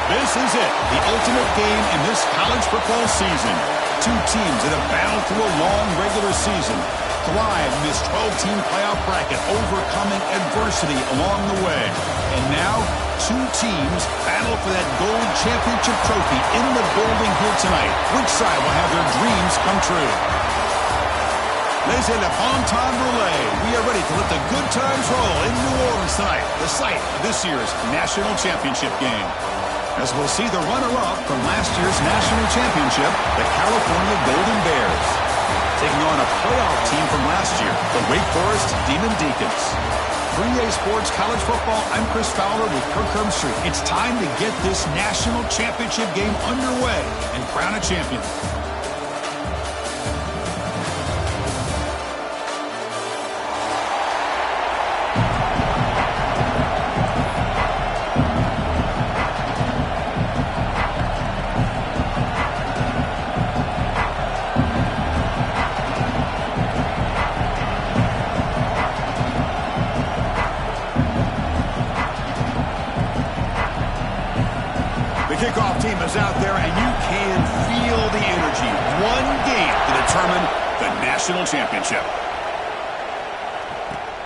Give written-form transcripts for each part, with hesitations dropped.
This is it, the ultimate game in this college football season. Two teams that have battled through a long regular season, thrive in this 12-team playoff bracket, overcoming adversity along the way. And now, two teams battle for that gold championship trophy in the building here tonight. Which side will have their dreams come true? Ladies and gentlemen, time relay. We are ready to let the good times roll in New Orleans tonight, the site of this year's national championship game. As we'll see the runner-up from last year's national championship, the California Golden Bears, taking on a playoff team from last year, the Wake Forest Demon Deacons. 3A Sports College Football, I'm Chris Fowler with Kirk Herbstreit. It's time to get this national championship game underway and crown a champion. Kickoff team is out there, and you can feel the energy. One game to determine the national championship.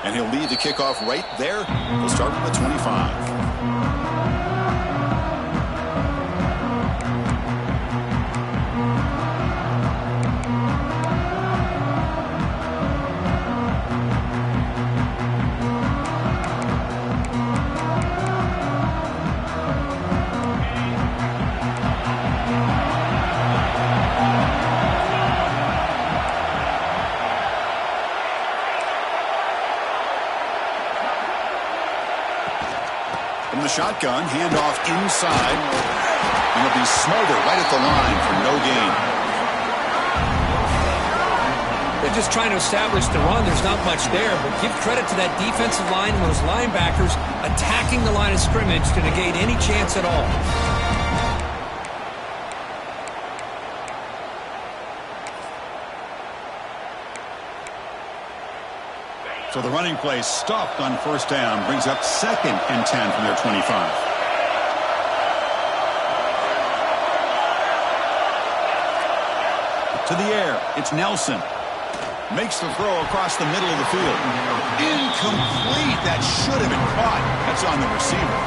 And he'll lead the kickoff right there. We'll start with the 25. From the shotgun, handoff inside. And it'll be Smolder right at the line for no gain. They're just trying to establish the run. There's not much there, but give credit to that defensive line and those linebackers attacking the line of scrimmage to negate any chance at all. So the running play stopped on first down, brings up 2nd and 10 from their 25. To the air, it's Nelson. Makes the throw across the middle of the field. Incomplete. That should have been caught. That's on the receiver.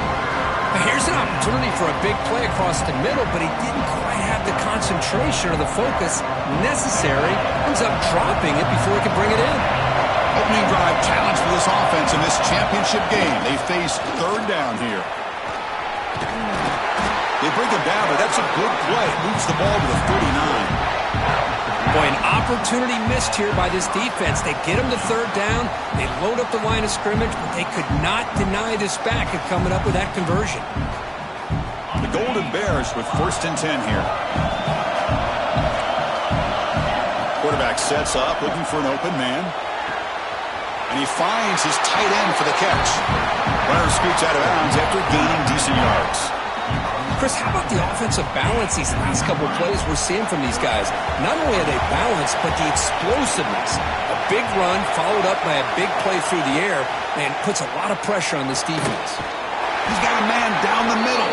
Here's an opportunity for a big play across the middle, but he didn't quite have the concentration or the focus necessary. Ends up dropping it before he could bring it in. Opening drive challenge for this offense in this championship game. They face 3rd down here. They bring him down, but that's a good play. Moves the ball to the 39. Boy, an opportunity missed here by this defense. They get him to 3rd down. They load up the line of scrimmage, but they could not deny this back of coming up with that conversion. The Golden Bears with 1st and 10 here. Quarterback sets up, looking for an open man. And he finds his tight end for the catch. Runner scoots out of bounds after gaining decent yards. Chris, how about the offensive balance these last couple of plays we're seeing from these guys? Not only are they balanced, but the explosiveness. A big run followed up by a big play through the air, and puts a lot of pressure on this defense. He's got a man down the middle.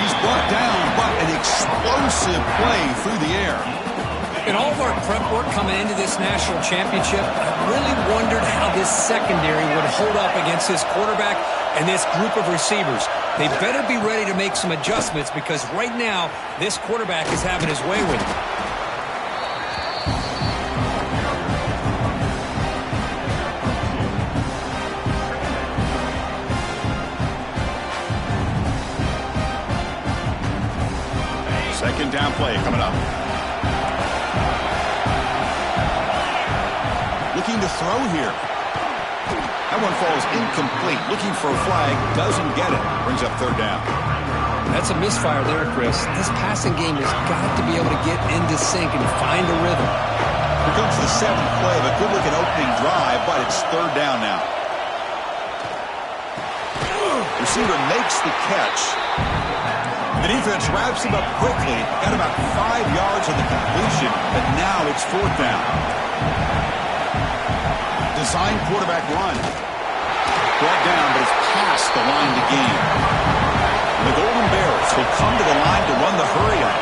He's brought down, but an explosive play through the air. In all of our prep work coming into this national championship, I really wondered how this secondary would hold up against this quarterback and this group of receivers. They better be ready to make some adjustments because right now, this quarterback is having his way with it. Second down play coming up. Looking to throw here. That one falls incomplete. Looking for a flag. Doesn't get it. Brings up 3rd down. That's a misfire there, Chris. This passing game has got to be able to get into sync and find a rhythm. Here comes the 7th play of a good-looking opening drive, but it's 3rd down now. Receiver makes the catch. The defense wraps him up quickly. Got about 5 yards on the completion, but now it's 4th down. Design quarterback run. Brought down, but it's past the line to gain. The Golden Bears He'll come to the line to run the hurry up.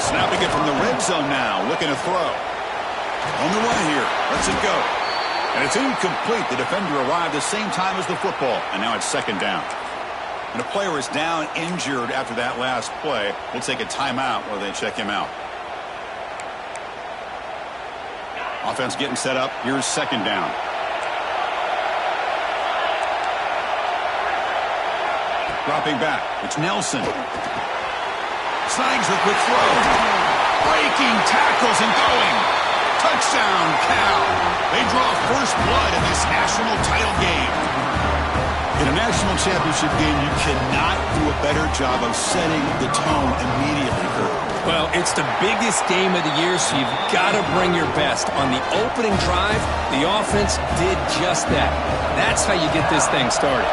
Snapping it from the red zone now, looking to throw. On the run here, lets it go. And it's incomplete. The defender arrived the same time as the football, and now it's second down. And a player is down injured after that last play. We'll take a timeout while they check him out. Offense getting set up. Here's second down. Dropping back. It's Nelson. Snags the quick throw. Breaking tackles and going. Touchdown, Cal. They draw first blood in this national title game. In a national championship game, you cannot do a better job of setting the tone immediately, Kurt. Well, it's the biggest game of the year, so you've got to bring your best. On the opening drive, the offense did just that. That's how you get this thing started.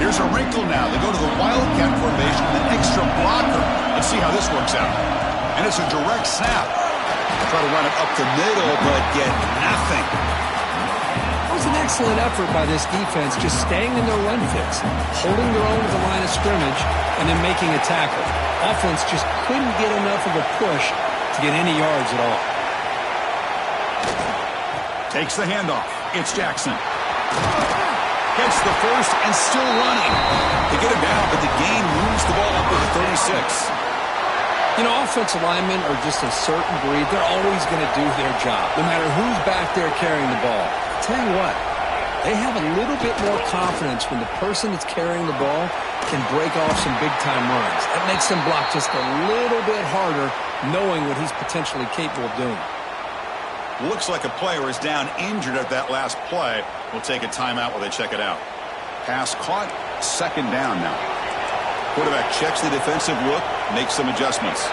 Here's a wrinkle now. They go to the wildcat formation with an extra blocker. Let's see how this works out. And it's a direct snap. Try to run it up the middle, but get nothing. It was an excellent effort by this defense, just staying in their run fits, holding their own at the line of scrimmage, and then making a tackle. Offense just couldn't get enough of a push to get any yards at all. Takes the handoff. It's Jackson. Gets the first and still running. They get him down, but the gain moves the ball up to the 36. You know, offensive linemen are just a certain breed. They're always going to do their job, no matter who's back there carrying the ball. I'll tell you what, they have a little bit more confidence when the person that's carrying the ball can break off some big-time runs. That makes them block just a little bit harder, knowing what he's potentially capable of doing. Looks like a player is down injured at that last play. We'll take a timeout while they check it out. Pass caught, second down now. Quarterback checks the defensive look, makes some adjustments.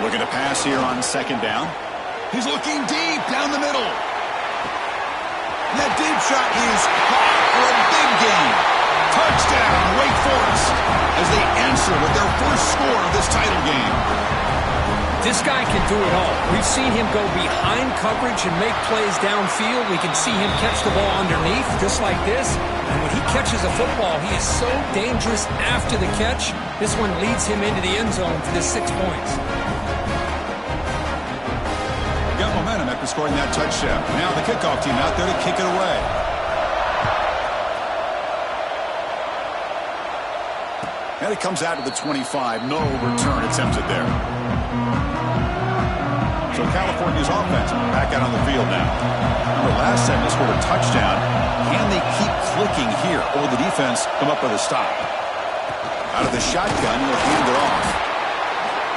Looking to pass here on second down. He's looking deep down the middle. And that deep shot is caught for a big gain. Touchdown, Wake Forest, as they answer with their first score of this title game. This guy can do it all. We've seen him go behind coverage and make plays downfield. We can see him catch the ball underneath, just like this. And when he catches a football, he is so dangerous after the catch. This one leads him into the end zone for the 6 points. Got momentum after scoring that touchdown. Now the kickoff team out there to kick it away. And it comes out to the 25. No return attempted there. So California's offense back out on the field now. Remember, last time they scored a touchdown. Can they keep clicking here, or will the defense come up with a stop? Out of the shotgun, he'll hand it off.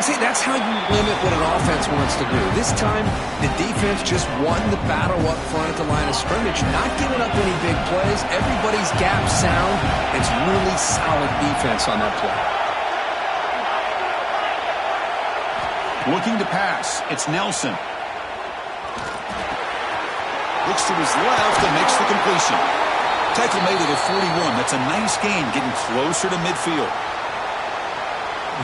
See, that's how you limit what an offense wants to do. This time, the defense just won the battle up front at the line of scrimmage, not giving up any big plays. Everybody's gap sound. It's really solid defense on that play. Looking to pass. It's Nelson. Looks to his left and makes the completion. Tackle made at the 41. That's a nice gain, getting closer to midfield.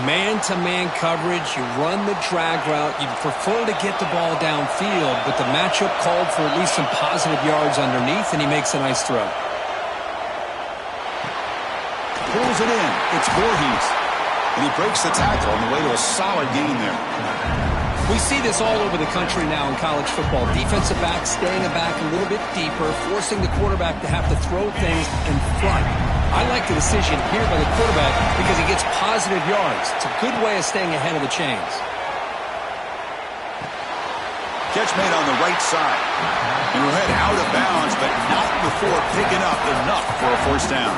Man-to-man coverage, you run the drag route. You'd prefer to get the ball downfield, but the matchup called for at least some positive yards underneath, and he makes a nice throw. Pulls it in. It's Voorhees. And he breaks the tackle on the way to a solid gain there. We see this all over the country now in college football. Defensive backs staying back a little bit deeper, forcing the quarterback to have to throw things in front. I like the decision here by the quarterback because he gets positive yards. It's a good way of staying ahead of the chains. Catch made on the right side. And we'll head out of bounds, but not before picking up enough for a first down.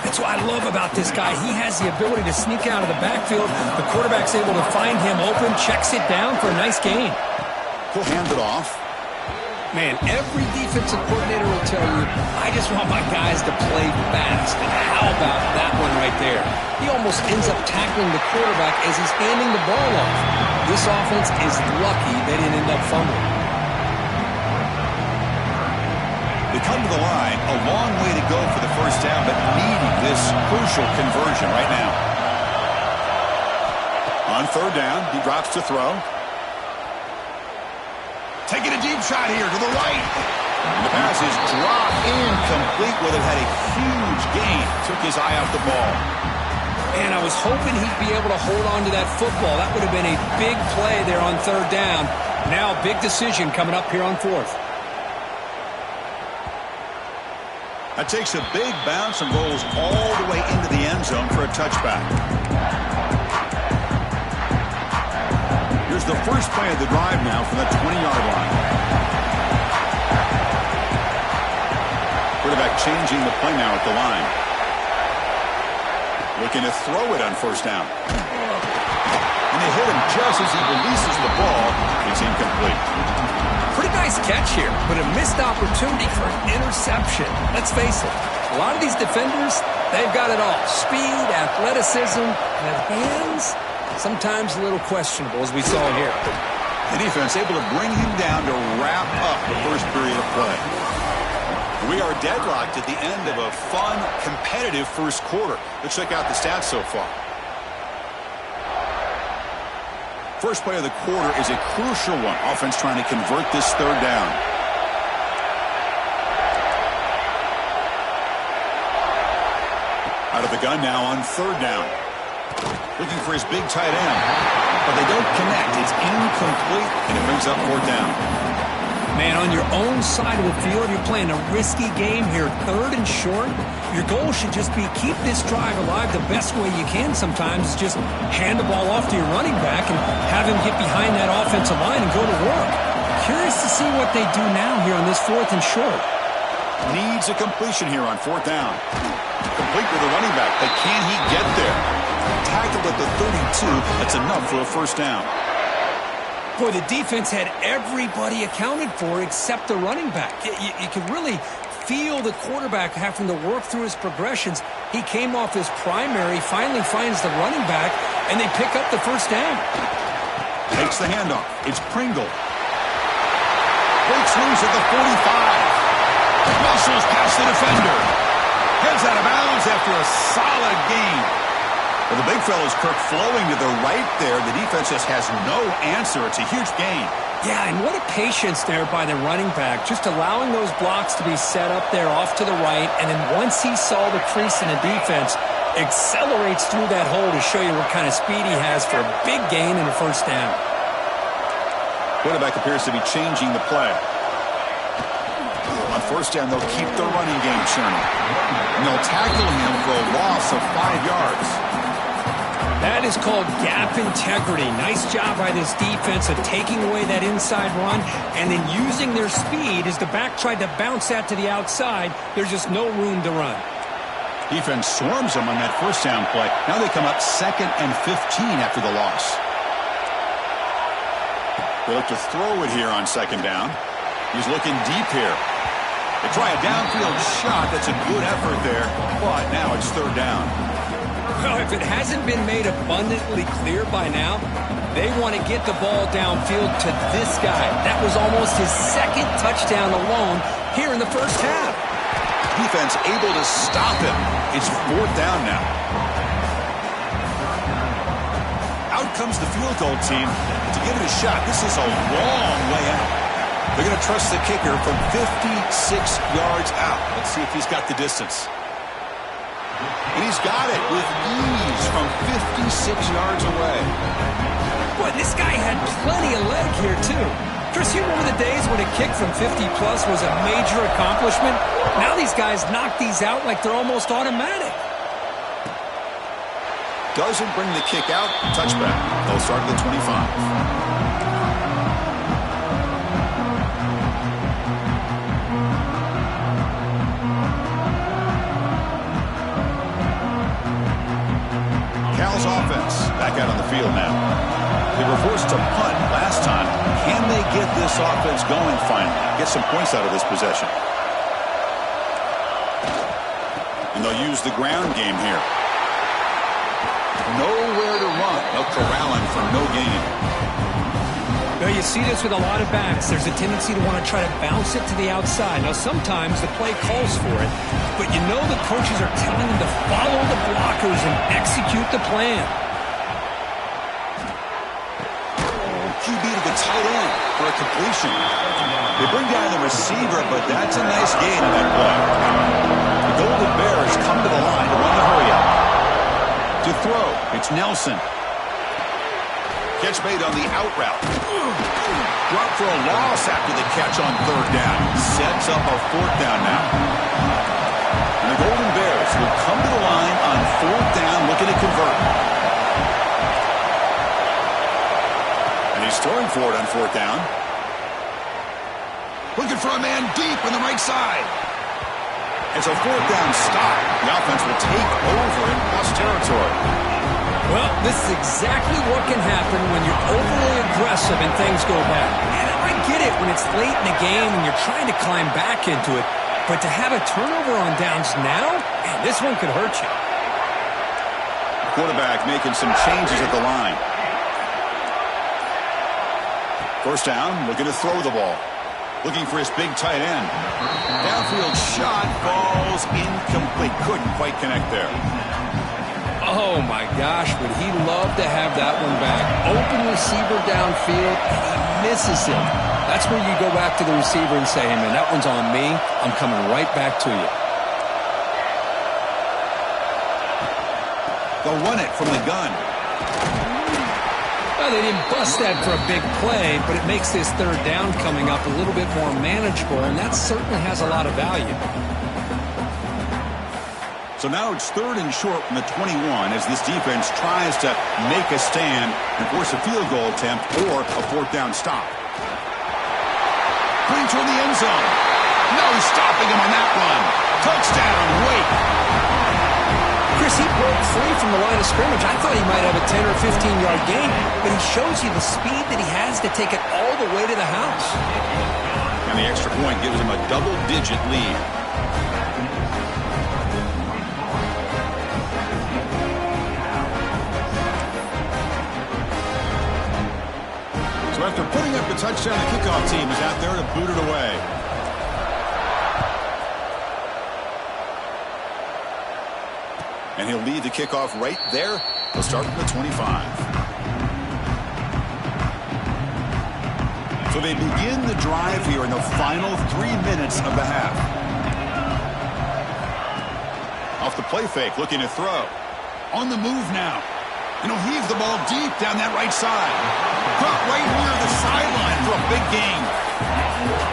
That's what I love about this guy. He has the ability to sneak out of the backfield. The quarterback's able to find him open, checks it down for a nice gain. He'll hand it off. Man, every defensive coordinator will tell you, I just want my guys to play fast. And how about that one right there? He almost ends up tackling the quarterback as he's handing the ball off. This offense is lucky they didn't end up fumbling. They come to the line, a long way to go for the first down, but needing this crucial conversion right now. On third down, he drops to throw. Taking a deep shot here to the right. And the pass is dropped incomplete. Well, it had a huge gain. Took his eye off the ball. And I was hoping he'd be able to hold on to that football. That would have been a big play there on third down. Now a big decision coming up here on fourth. That takes a big bounce and rolls all the way into the end zone for a touchback. Here's the first play of the drive now from the 20-yard line. Quarterback changing the play now at the line. Looking to throw it on first down. And they hit him just as he releases the ball. It's incomplete. Pretty nice catch here, but a missed opportunity for an interception. Let's face it, a lot of these defenders, they've got it all. Speed, athleticism, and hands, sometimes a little questionable, as we saw here. The defense able to bring him down to wrap up the first period of play. We are deadlocked at the end of a fun, competitive first quarter. Let's check out the stats so far. First play of the quarter is a crucial one. Offense trying to convert this third down. Out of the gun now on third down. Looking for his big tight end. But they don't connect. It's incomplete, and it brings up fourth down. Man, on your own side of the field, you're playing a risky game here. Third and short. Your goal should just be keep this drive alive the best way you can sometimes. Just hand the ball off to your running back and have him get behind that offensive line and go to work. Curious to see what they do now here on this fourth and short. Needs a completion here on fourth down. Complete with the running back, but can he get there? Tackled at the 32. That's enough for a first down. Boy, the defense had everybody accounted for except the running back. You could really feel the quarterback having to work through his progressions. He came off his primary, finally finds the running back, and they pick up the first down. Takes the handoff. It's Pringle. Breaks loose at the 45. Muscles past the defender. Heads out of bounds after a solid gain. Well, the big fella's Kirk flowing to the right there. The defense just has no answer. It's a huge gain. Yeah, and what a patience there by the running back, just allowing those blocks to be set up there off to the right, and then once he saw the crease in the defense, accelerates through that hole to show you what kind of speed he has for a big gain and a first down. Quarterback appears to be changing the play. On first down, they'll keep the running game churning. And they'll tackle him for a loss of 5 yards. That is called gap integrity. Nice job by this defense of taking away that inside run and then using their speed as the back tried to bounce that to the outside. There's just no room to run. Defense swarms them on that first down play. Now they come up 2nd and 15 after the loss. They look to throw it here on second down. He's looking deep here. They try a downfield shot. That's a good effort there, but now it's third down. Well, if it hasn't been made abundantly clear by now, they want to get the ball downfield to this guy. That was almost his second touchdown alone here in the first half. Defense able to stop him. It's fourth down now. Out comes the field goal team to give it a shot. This is a long way out. They're going to trust the kicker from 56 yards out. Let's see if he's got the distance. And he's got it with ease from 56 yards away. Boy, this guy had plenty of leg here, too. Chris, you remember the days when a kick from 50-plus was a major accomplishment? Now these guys knock these out like they're almost automatic. Doesn't bring the kick out. Touchback. They'll start at the 25. Cal's offense back out on the field now. They were forced to punt last time. Can they get this offense going finally? Get some points out of this possession. And they'll use the ground game here. Nowhere to run. They'll corral him for no gain. Well, you see this with a lot of backs. There's a tendency to want to try to bounce it to the outside. Now, sometimes the play calls for it, but you know the coaches are telling them to follow the blockers and execute the plan. QB to the tight end for a completion. They bring down the receiver, but that's a nice gain on that play. The Golden Bears come to the line to run the hurry up. To throw, it's Nelson. Catch made on the out route. Drop for a loss after the catch on third down. Sets up a fourth down now. And the Golden Bears will come to the line on fourth down looking to convert. And he's throwing for it on fourth down. Looking for a man deep on the right side. It's a fourth down stop. The offense will take over in plus territory. Well, this is exactly what can happen when you're overly aggressive and things go bad. And I get it when it's late in the game and you're trying to climb back into it. But to have a turnover on downs now, man, this one could hurt you. Quarterback making some changes at the line. First down, looking to throw the ball. Looking for his big tight end. Downfield shot falls incomplete. Couldn't quite connect there. Oh, my gosh, would he love to have that one back. Open receiver downfield, and he misses it. That's where you go back to the receiver and say, hey, man, that one's on me. I'm coming right back to you. They'll run it from the gun. Well, they didn't bust that for a big play, but it makes this third down coming up a little bit more manageable, and that certainly has a lot of value. So now it's third and short from the 21 as this defense tries to make a stand and force a field goal attempt or a fourth down stop. Putting toward the end zone. No stopping him on that run. Touchdown, Wake. Chris, he broke free from the line of scrimmage. I thought he might have a 10 or 15-yard gain, but he shows you the speed that he has to take it all the way to the house. And the extra point gives him a double-digit lead. So after putting up the touchdown, the kickoff team is out there to boot it away. And he'll lead the kickoff right there. He'll start from the 25. So they begin the drive here in the final 3 minutes of the half. Off the play fake, looking to throw. On the move now. And he'll heave the ball deep down that right side. Caught right near the sideline for a big gain.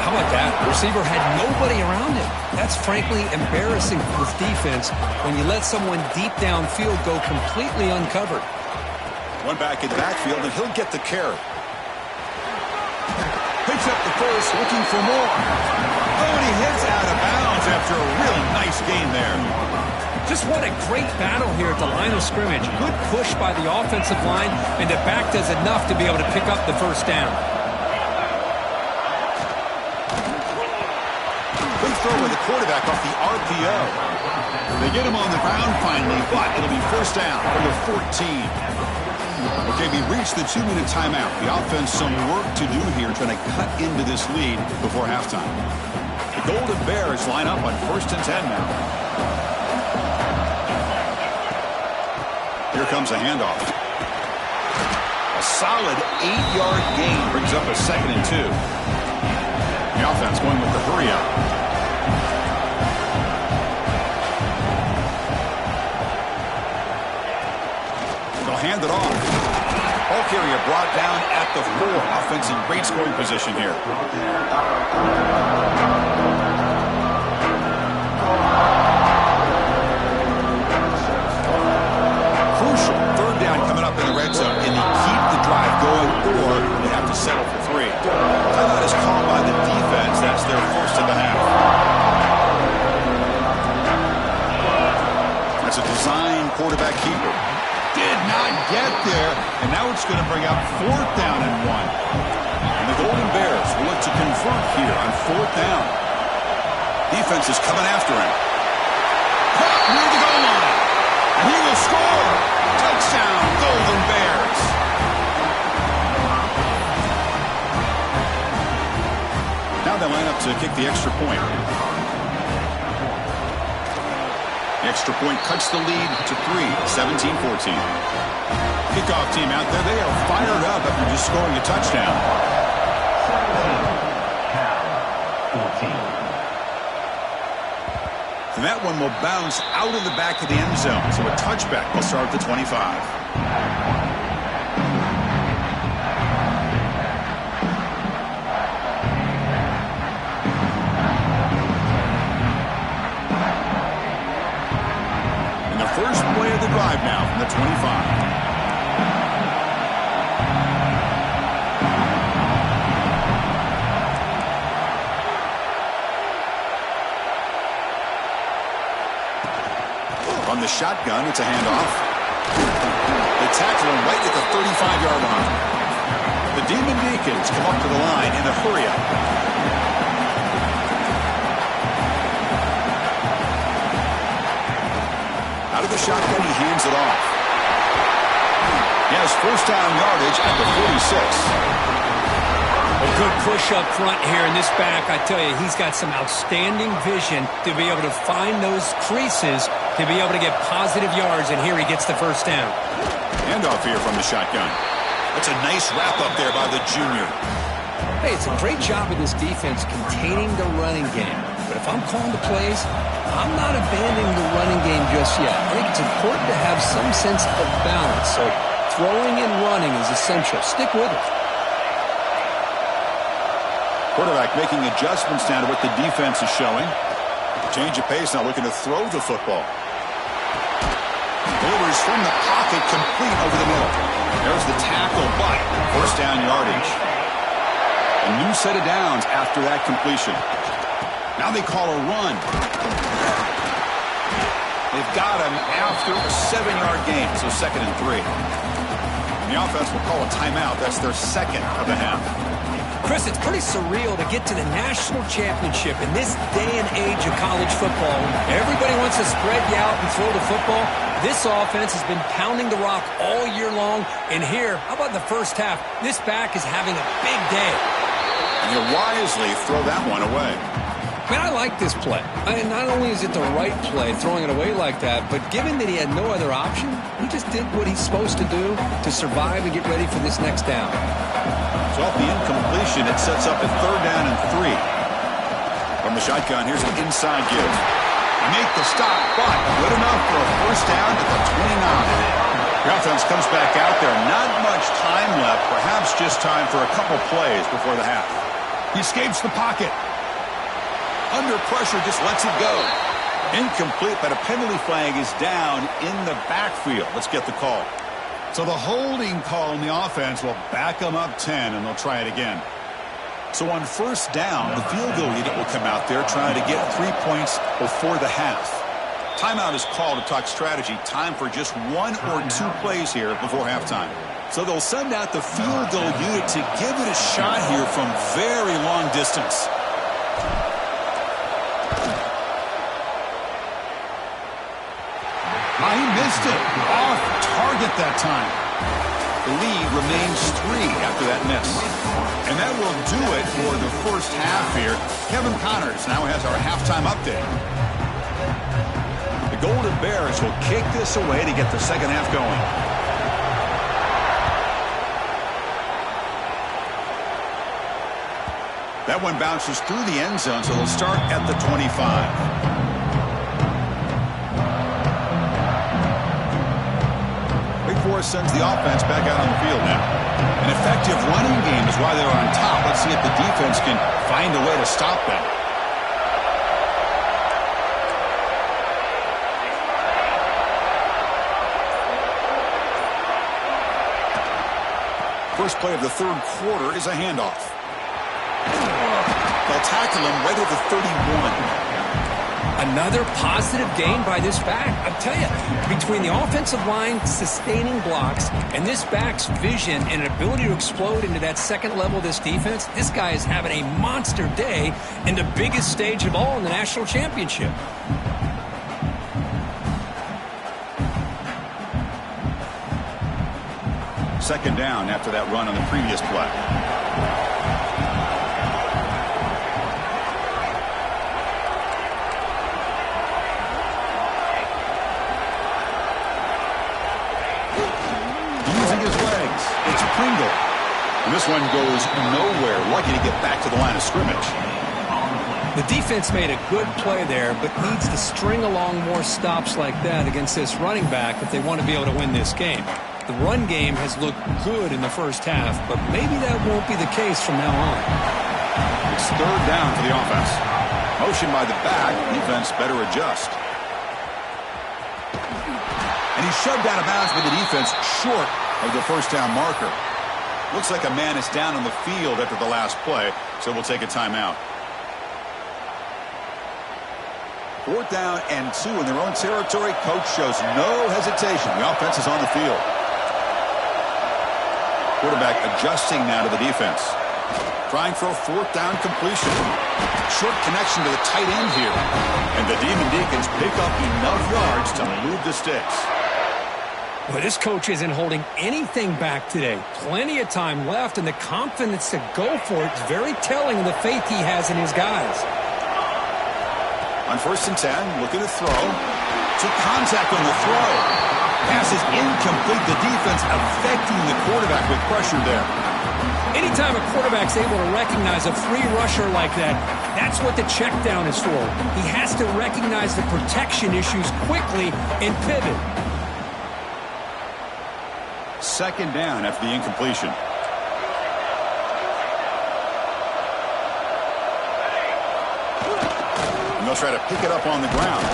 How about that? The receiver had nobody around him. That's frankly embarrassing for this defense when you let someone deep downfield go completely uncovered. One back in the backfield, and he'll get the carry. Picks up the first, looking for more. Oh, and he hits out of bounds after a really nice gain there. Just what a great battle here at the line of scrimmage. Good push by the offensive line, and the back does enough to be able to pick up the first down. Good throw with the quarterback off the RPO. They get him on the ground finally, but it'll be first down from the 14. Okay, we reached the 2-minute timeout. The offense some work to do here trying to cut into this lead before halftime. The Golden Bears line up on 1st and 10 now. Here comes a handoff. A solid 8-yard gain brings up a 2nd and 2. The offense going with the hurry up. They'll hand it off. Ball carrier brought down at the 4. Offense in great scoring position here. Crucial. Third down coming up in the red zone. Can they keep the drive going, or they have to settle for 3? Timeout is called by the defense. That's their first of the half. That's a design quarterback keeper. Did not get there, and now it's going to bring up 4th down and 1. And the Golden Bears will look to convert here on 4th down. Defense is coming after him. Caught near the goal line, and he will score. Touchdown, Golden Bears. the extra point. The extra point cuts the lead to 3, 17-14. Kickoff team out there, they are fired up after just scoring a touchdown. 14. And that one will bounce out of the back of the end zone. So a touchback will start at the 25. And the first play of the drive now from the 25. On the shotgun, it's a handoff. They tackle him right at the 35-yard line. The Demon Deacons come up to the line in a hurry-up. Out of the shotgun, he hands it off. He has first down yardage at the 46. A good push up front here in this back. I tell you, he's got some outstanding vision to be able to find those creases to be able to get positive yards, and here he gets the first down. Handoff here from the shotgun. That's a nice wrap-up there by the junior. Hey, it's a great job of this defense containing the running game. But if I'm calling the plays, I'm not abandoning the running game just yet. I think it's important to have some sense of balance. So throwing and running is essential. Stick with it. Quarterback making adjustments now to what the defense is showing. Change of pace now, looking to throw the football. Delivers from the pocket, complete over the middle. There's the tackle, but first down yardage. A new set of downs after that completion. Now they call a run. They've got him after a 7-yard gain, so 2nd and 3. And the offense will call a timeout. That's their second of the half. Chris, it's pretty surreal to get to the national championship in this day and age of college football. Everybody wants to spread you out and throw the football. This offense has been pounding the rock all year long. And here, how about the first half? This back is having a big day. And you wisely throw that one away. Man, I like this play. Not only is it the right play, throwing it away like that, but given that he had no other option, he just did what he's supposed to do to survive and get ready for this next down. So off the incompletion, it sets up at 3rd down and 3. From the shotgun, here's an inside give. They make the stop, but good enough for a first down at the 29. The offense comes back out there. Not much time left, perhaps just time for a couple plays before the half. He escapes the pocket. Under pressure, just lets it go. Incomplete, but a penalty flag is down in the backfield. Let's get the call. So the holding call in the offense will back them up 10, and they'll try it again. So on first down, the field goal unit will come out there trying to get 3 points before the half. Timeout is called to talk strategy. Time for just 1 or 2 plays here before halftime. So they'll send out the field goal unit to give it a shot here from very long distance. He missed it. Off target that time. The lead remains 3 after that miss. And that will do it for the first half here. Kevin Connors now has our halftime update. The Golden Bears will kick this away to get the second half going. That one bounces through the end zone, so they'll start at the 25. Wake Forest sends the offense back out on the field now. An effective running game is why they're on top. Let's see if the defense can find a way to stop that. First play of the third quarter is a handoff. They'll tackle him right at the 31. Another positive gain by this back. I'll tell you, between the offensive line sustaining blocks and this back's vision and ability to explode into that second level of this defense, this guy is having a monster day in the biggest stage of all in the national championship. Second down after that run on the previous play. his legs. It's Pringle. And this one goes nowhere. Lucky to get back to the line of scrimmage. The defense made a good play there, but needs to string along more stops like that against this running back if they want to be able to win this game. The run game has looked good in the first half, but maybe that won't be the case from now on. It's third down for the offense. Motion by the back. Defense better adjust. And he's shoved out of bounds by the defense short of the first down marker. Looks like a man is down on the field after the last play, so we'll take a timeout. Fourth down and 2 in their own territory. Coach shows no hesitation. The offense is on the field. Quarterback adjusting now to the defense. Trying for a fourth down completion. Short connection to the tight end here. And the Demon Deacons pick up enough yards to move the sticks. Well, this coach isn't holding anything back today. Plenty of time left, and the confidence to go for it is very telling of the faith he has in his guys. On 1st and 10, looking to throw. Took contact on the throw. Pass is incomplete. The defense affecting the quarterback with pressure there. Anytime a quarterback's able to recognize a free rusher like that, that's what the check down is for. He has to recognize the protection issues quickly and pivot. Second down after the incompletion. They'll try to pick it up on the ground.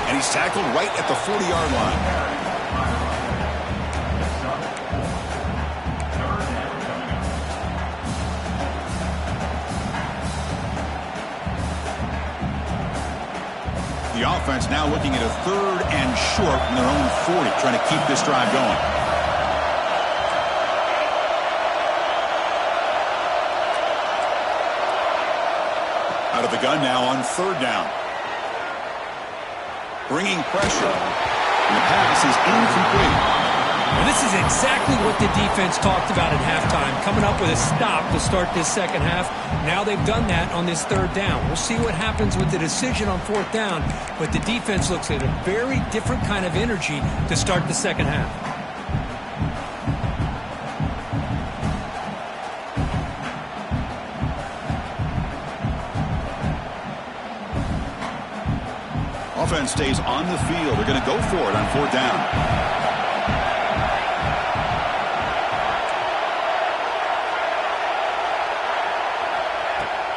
And he's tackled right at the 40-yard line. The offense now looking at a 3rd and short from their own 40, trying to keep this drive going. Out of the gun now on 3rd down. Bringing pressure. And the pass is incomplete. Well, this is exactly what the defense talked about at halftime, coming up with a stop to start this second half. Now they've done that on this 3rd down. We'll see what happens with the decision on 4th down, but the defense looks at a very different kind of energy to start the second half. Offense stays on the field. They're going to go for it on 4th down.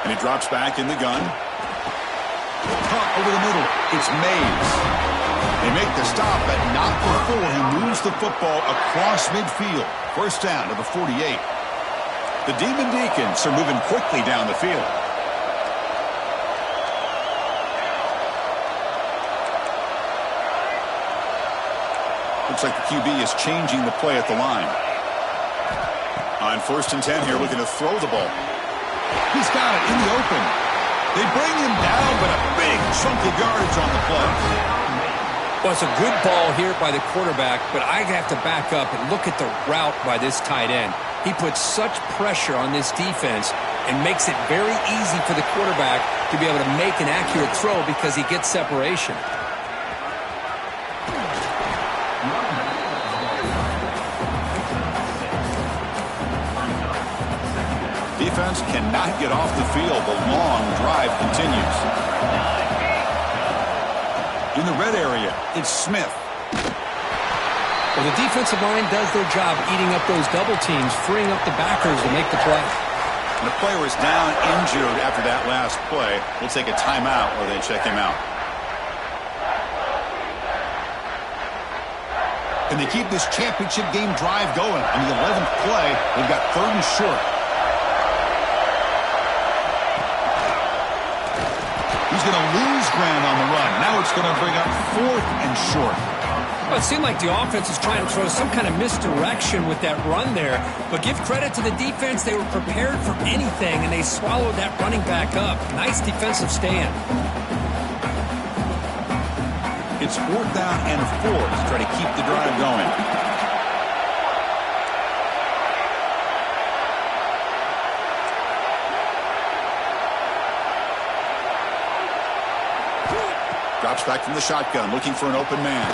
And he drops back in the gun. Caught over the middle. It's Mays. They make the stop, but not before he moves the football across midfield. 1st down to the 48. The Demon Deacons are moving quickly down the field. Looks like the QB is changing the play at the line. On 1st and 10 here, looking to throw the ball. He's got it in the open. They bring him down, but a big chunk of yardage on the play. Well, it's a good ball here by the quarterback, but I have to back up and look at the route by this tight end. He puts such pressure on this defense and makes it very easy for the quarterback to be able to make an accurate throw because he gets separation. Defense cannot get off the field. The long drive continues. In the red area, it's Smith. Well, the defensive line does their job eating up those double teams, freeing up the backers to make the play. And the player is down injured after that last play. We'll take a timeout while they check him out. And they keep this championship game drive going. On the 11th play, they've got 3rd and short. He's going to lose ground on the run. Now it's going to bring up 4th and short. Well, it seemed like the offense is trying to throw some kind of misdirection with that run there. But give credit to the defense. They were prepared for anything, and they swallowed that running back up. Nice defensive stand. It's 4th down and 4 to try to keep the drive going. Drops back from the shotgun, looking for an open man.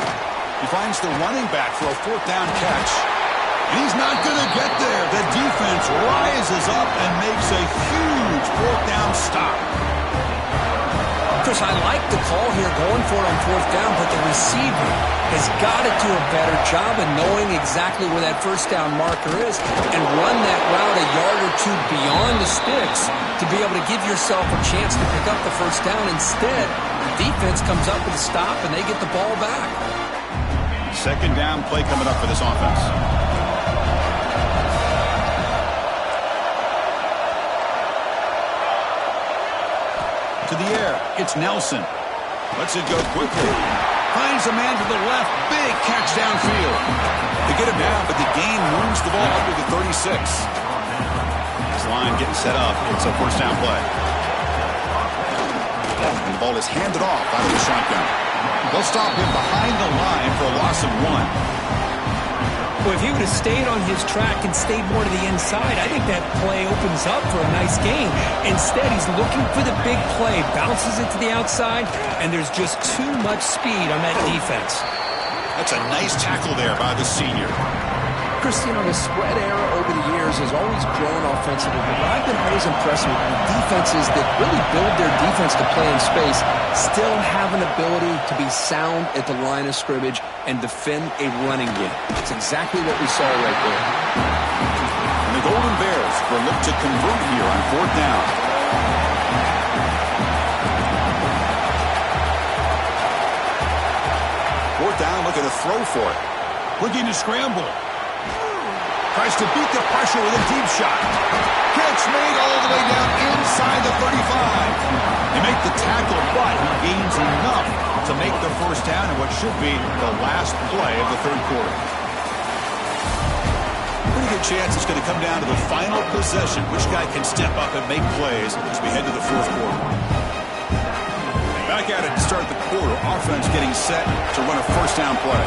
He finds the running back for a 4th down catch. And he's not going to get there. The defense rises up and makes a huge fourth down stop. Chris, I like the call here going for it on fourth down, but the receiver has got to do a better job of knowing exactly where that first down marker is and run that route a yard or two beyond the sticks to be able to give yourself a chance to pick up the first down. Instead, the defense comes up with a stop and they get the ball back. Second down play coming up for this offense. To the air, it's Nelson. Lets it go quickly. Finds a man to the left. Big catch downfield. They get him down, but the gain moves the ball under the 36. This line getting set up. It's a first down play. And the ball is handed off out of the shotgun. They'll stop him behind the line for a loss of 1. Well, if he would have stayed on his track and stayed more to the inside, I think that play opens up for a nice gain. Instead, he's looking for the big play, bounces it to the outside, and there's just too much speed on that defense. That's a nice tackle there by the senior. Chris, the spread era over the years has always grown offensively, but I've been always impressed with the defenses that really build their defense to play in space, still have an ability to be sound at the line of scrimmage and defend a running game. It's exactly what we saw right there. And the Golden Bears will look to convert here on fourth down. Fourth down, looking to throw for it. Looking to scramble. Tries to beat the pressure with a deep shot. Catch made all the way down inside the 35. They make the tackle, but he gains enough to make the first down in what should be the last play of the third quarter. Pretty good chance it's going to come down to the final possession. Which guy can step up and make plays as we head to the fourth quarter. Back at it to start the quarter. Offense getting set to run a first down play.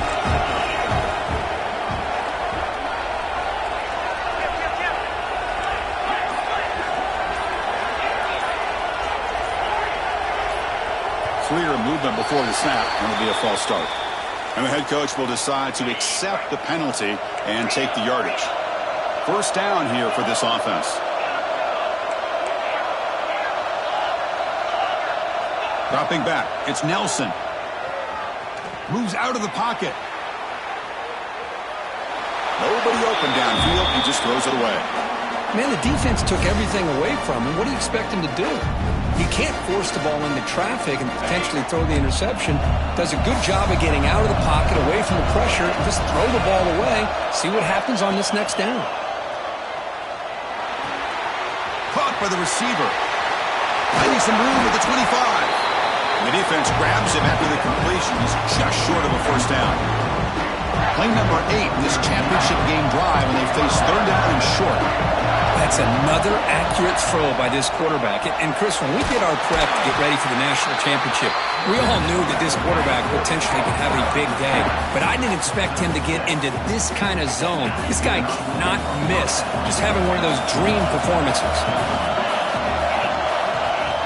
Clear movement before the snap, and it'll be a false start. And the head coach will decide to accept the penalty and take the yardage. First down here for this offense. Dropping back, it's Nelson. Moves out of the pocket. Nobody open downfield, he just throws it away. Man, the defense took everything away from him. What do you expect him to do? He can't force the ball into traffic and potentially throw the interception. Does a good job of getting out of the pocket, away from the pressure, and just throw the ball away. See what happens on this next down. Caught by the receiver. Finding some room at the 25. And the defense grabs him after the completion. He's just short of a first down. Play number 8 in this championship game drive, and they face third down and short. That's another accurate throw by this quarterback. And Chris, when we did our prep to get ready for the national championship, we all knew that this quarterback potentially could have a big day. But I didn't expect him to get into this kind of zone. This guy cannot miss. Just having one of those dream performances.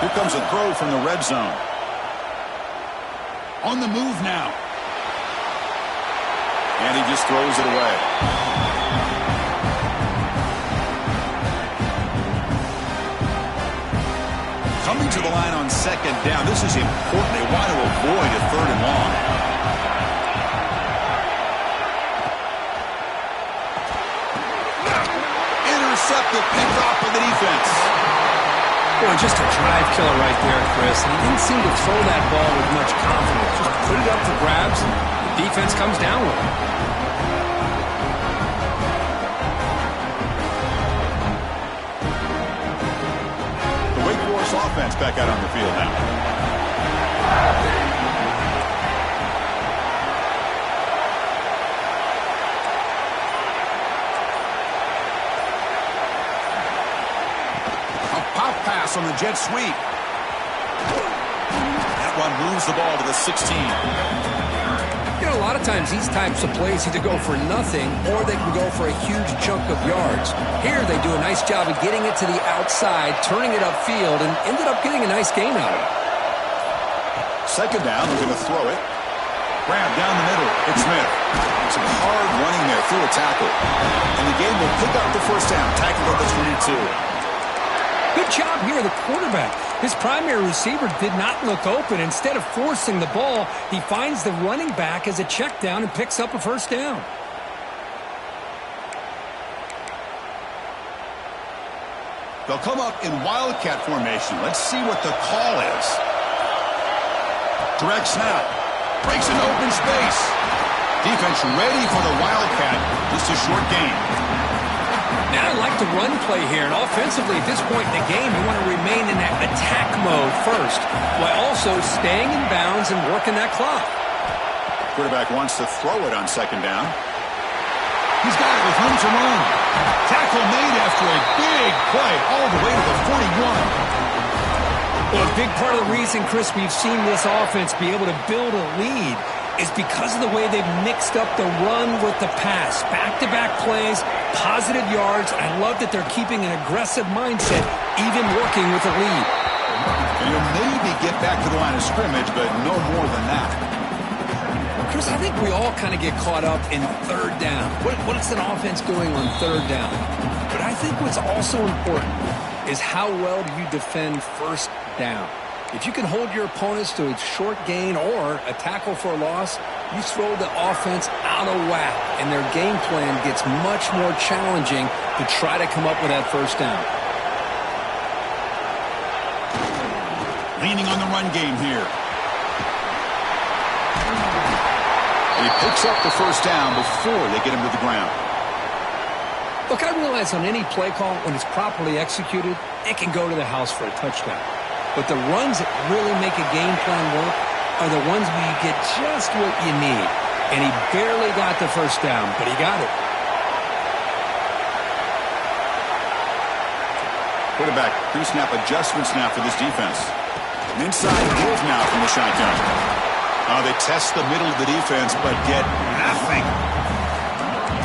Here comes a throw from the red zone. On the move now. And he just throws it away. Coming to the line on second down. This is important. They want to avoid a third and long. Intercepted, picked off by the defense. Boy, just a drive killer right there, Chris. And he didn't seem to throw that ball with much confidence. Just put it up for grabs, and the defense comes down with it. Wake Forest offense back out on the field now. A pop pass on the jet sweep. That one moves the ball to the 16. You know, a lot of times these types of plays either go for nothing or they can go for a huge chunk of yards. Here they do a nice job of getting it to the outside, turning it upfield, and ended up getting a nice gain out of it. Second down, they're going to throw it. Grab down the middle. It's Smith. Some hard running there through a tackle. the game will pick up the first down, tackled at the 22. Good job here, the quarterback. His primary receiver did not look open. Instead of forcing the ball, he finds the running back as a check down and picks up a first down. They'll come up in wildcat formation. Let's see what the call is. Direct snap. Breaks into open space. Defense ready for the wildcat. Just a short gain. Now I like the run play here. And offensively, at this point in the game, you want to remain in that attack mode first, while also staying in bounds and working that clock. Quarterback wants to throw it on second down. He's got it with room to run. Tackle made after a big play all the way to the 41. Well, a big part of the reason, Chris, we've seen this offense be able to build a lead is because of the way they've mixed up the run with the pass. Back-to-back plays, positive yards. I love that they're keeping an aggressive mindset, even working with a lead. And you'll maybe get back to the line of scrimmage, but no more than that. Chris, I think we all kind of get caught up in third down. What is an offense doing on third down? But I think what's also important is how well do you defend first down. If you can hold your opponents to a short gain or a tackle for a loss, you throw the offense out of whack, and their game plan gets much more challenging to try to come up with that first down. Leaning on the run game here. He picks up the first down before they get him to the ground. Look, I realize on any play call, when it's properly executed, it can go to the house for a touchdown. But the runs that really make a game plan work are the ones where you get just what you need. And he barely got the first down, but he got it. Quarterback pre-snap adjustments now for this defense. An inside move now from the shotgun. They test the middle of the defense, but get nothing.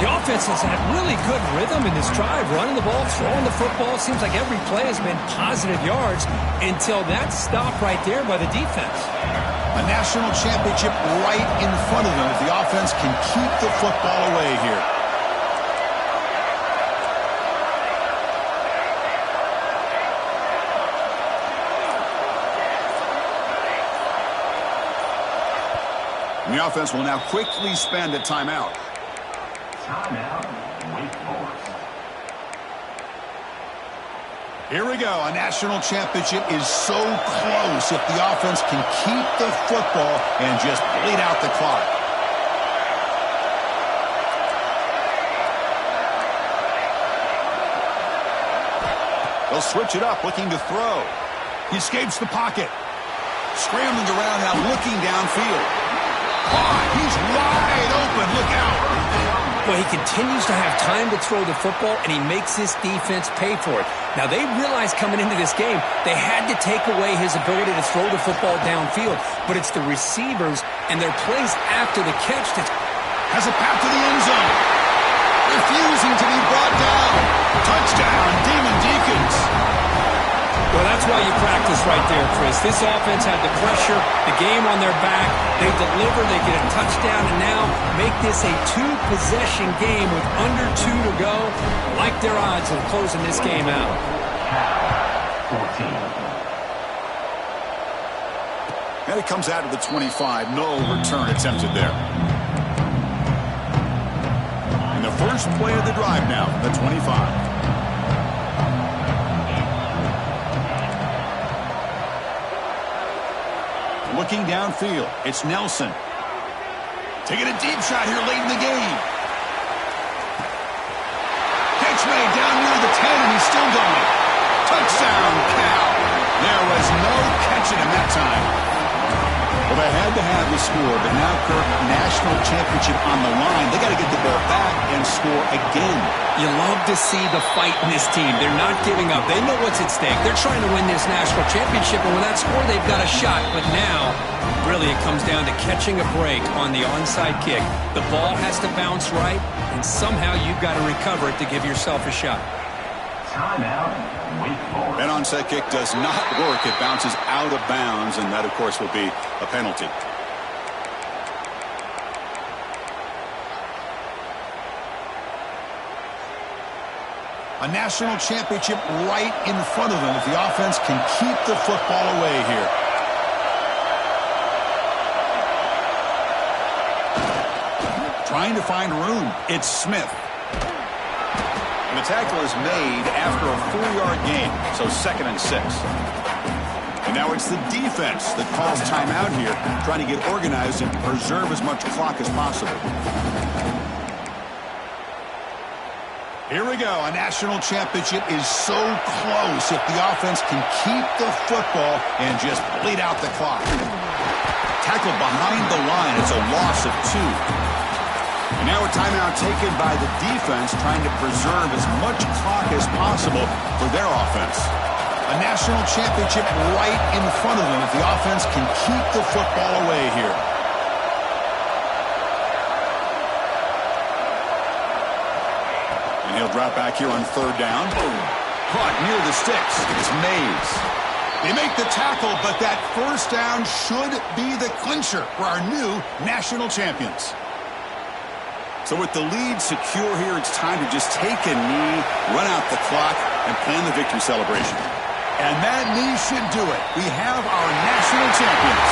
The offense has had really good rhythm in this drive, running the ball, throwing the football. It seems like every play has been positive yards until that stop right there by the defense. A national championship right in front of them if the offense can keep the football away here. And the offense will now quickly spend a timeout. Timeout, Wake Forest. Here we go. A national championship is so close if the offense can keep the football and just bleed out the clock. They'll switch it up, looking to throw. He escapes the pocket. Scrambling around now, looking downfield. He's wide open. Look out. Well, he continues to have time to throw the football, and he makes this defense pay for it. Now, they realized coming into this game they had to take away his ability to throw the football downfield, but it's the receivers and their plays after the catch that has a path to the end zone. Refusing to be brought down. Touchdown, Demon Deacons. Well, that's why you practice right there, Chris. This offense had the pressure, the game on their back. They deliver, they get a touchdown, and now make this a two-possession game with under 2 to go. Like their odds of closing this game out. 14. And it comes out of the 25. No return attempted there. And the first play of the drive now, the 25. Looking downfield, it's Nelson. Taking a deep shot here late in the game. Catch made down near the 10, and he's still going. Touchdown, Cal. There was no catching him that time. Well, they had to have the score, but now, Kirk, national championship on the line. They got to get the ball back and score again. You love to see the fight in this team. They're not giving up. They know what's at stake. They're trying to win this national championship, and with that score, they've got a shot. But now, really, it comes down to catching a break on the onside kick. The ball has to bounce right, and somehow you've got to recover it to give yourself a shot. Timeout, Wake Forest. That onside kick does not work. It bounces out of bounds, and that, of course, will be a penalty. A national championship right in front of them if the offense can keep the football away here. Trying to find room. It's Smith. And the tackle is made after a 4-yard gain, so 2nd and 6. And now it's the defense that calls timeout here, trying to get organized and preserve as much clock as possible. Here we go. A national championship is so close if the offense can keep the football and just bleed out the clock. Tackled behind the line. It's a loss of 2. And now a timeout taken by the defense, trying to preserve as much clock as possible for their offense. A national championship right in front of them if the offense can keep the football away here. And he'll drop back here on 3rd down. Caught near the sticks. It's Mays. They make the tackle, but that 1st down should be the clincher for our new national champions. So with the lead secure here, it's time to just take a knee, run out the clock, and plan the victory celebration. And that knee should do it. We have our national champions.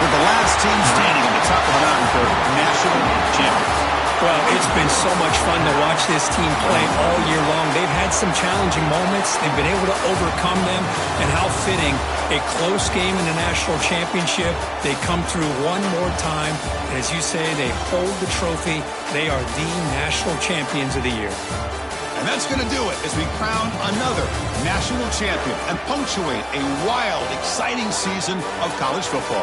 We're the last team standing on the top of the mountain for national champions. Well, it's been so much fun to watch this team play all year long. They've had some challenging moments. They've been able to overcome them. And how fitting, a close game in the national championship. They come through one more time. And as you say, they hold the trophy. They are the national champions of the year. And that's going to do it as we crown another national champion and punctuate a wild, exciting season of college football.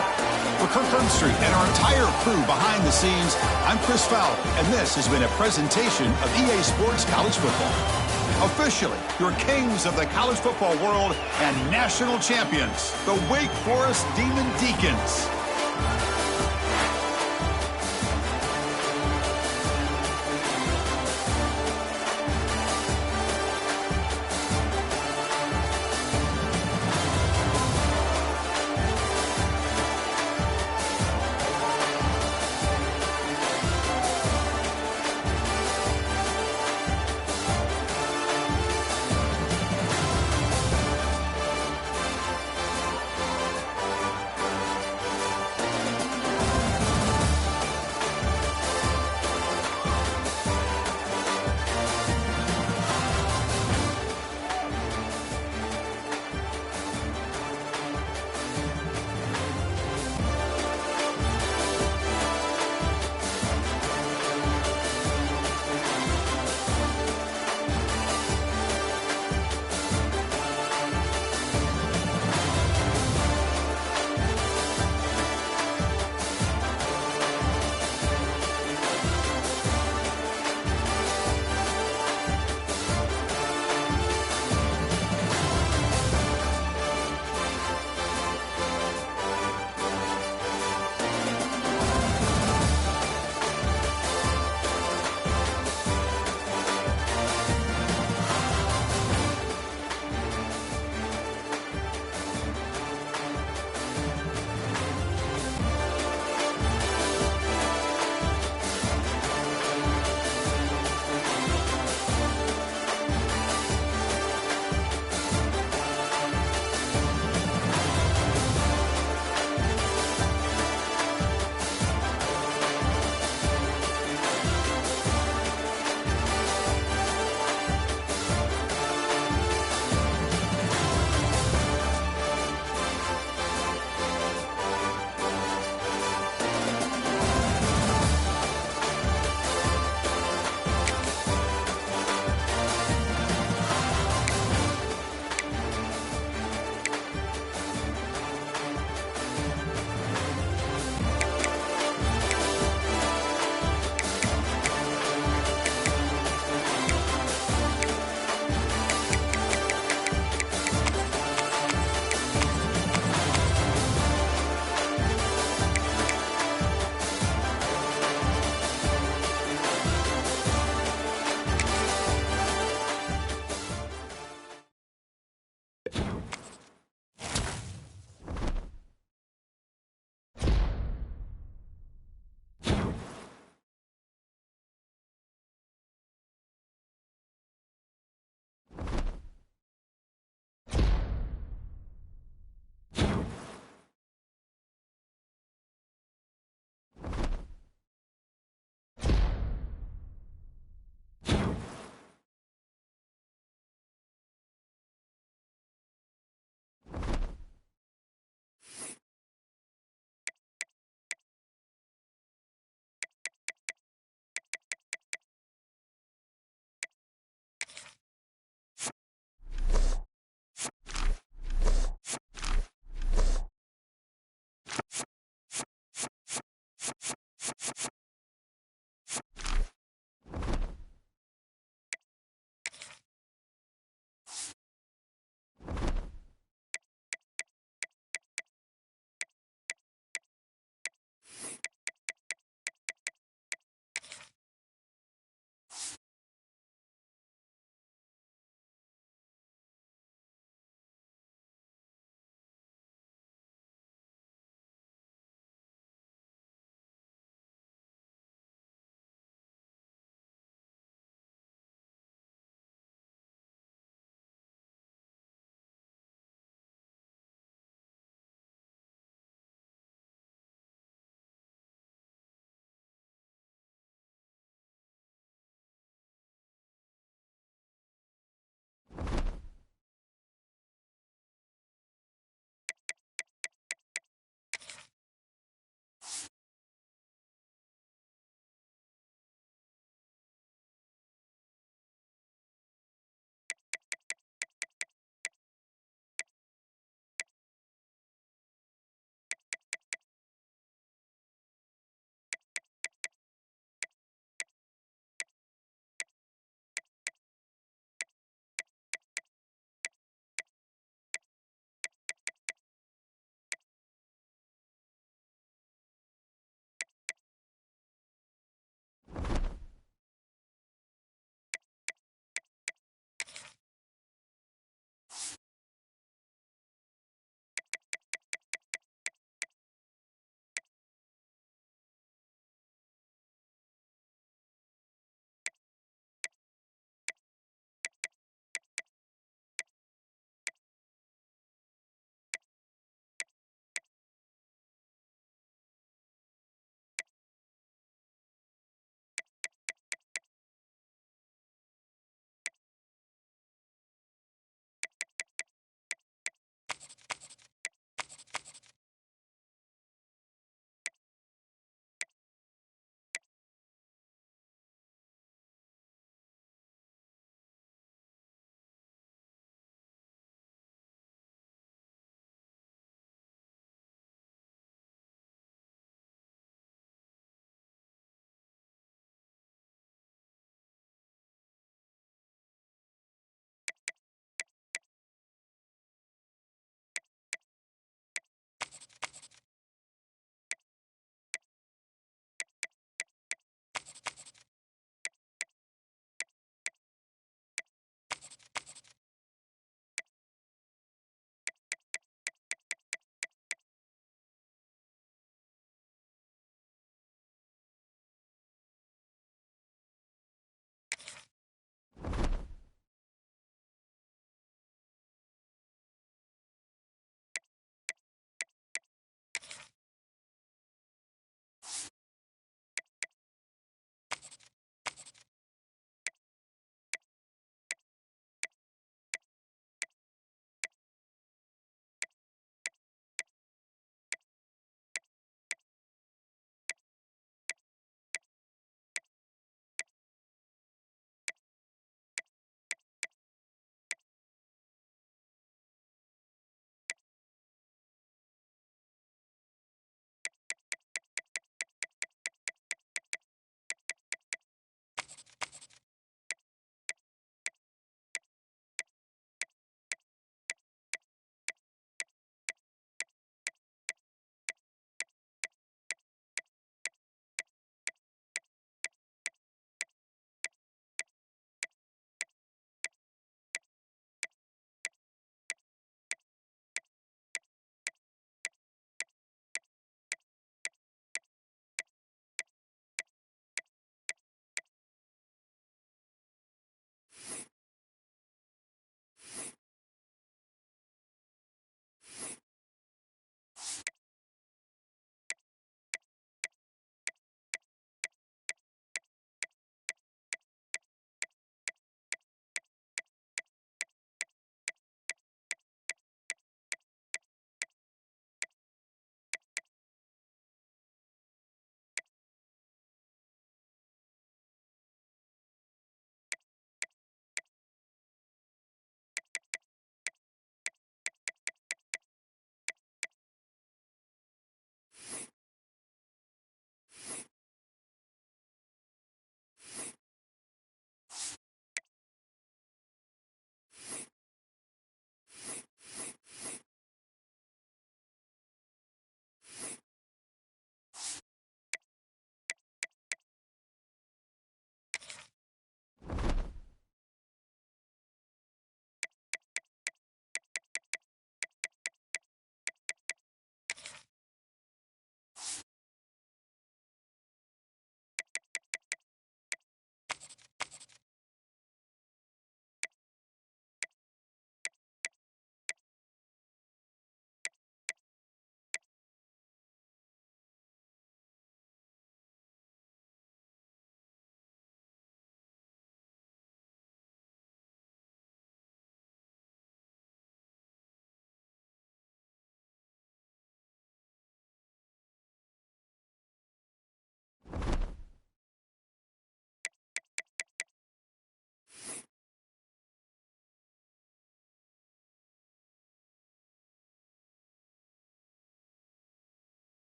For Kirk Herbstreit and our entire crew behind the scenes, I'm Chris Fowler, and this has been a presentation of EA Sports College Football. Officially, your kings of the college football world and national champions, the Wake Forest Demon Deacons.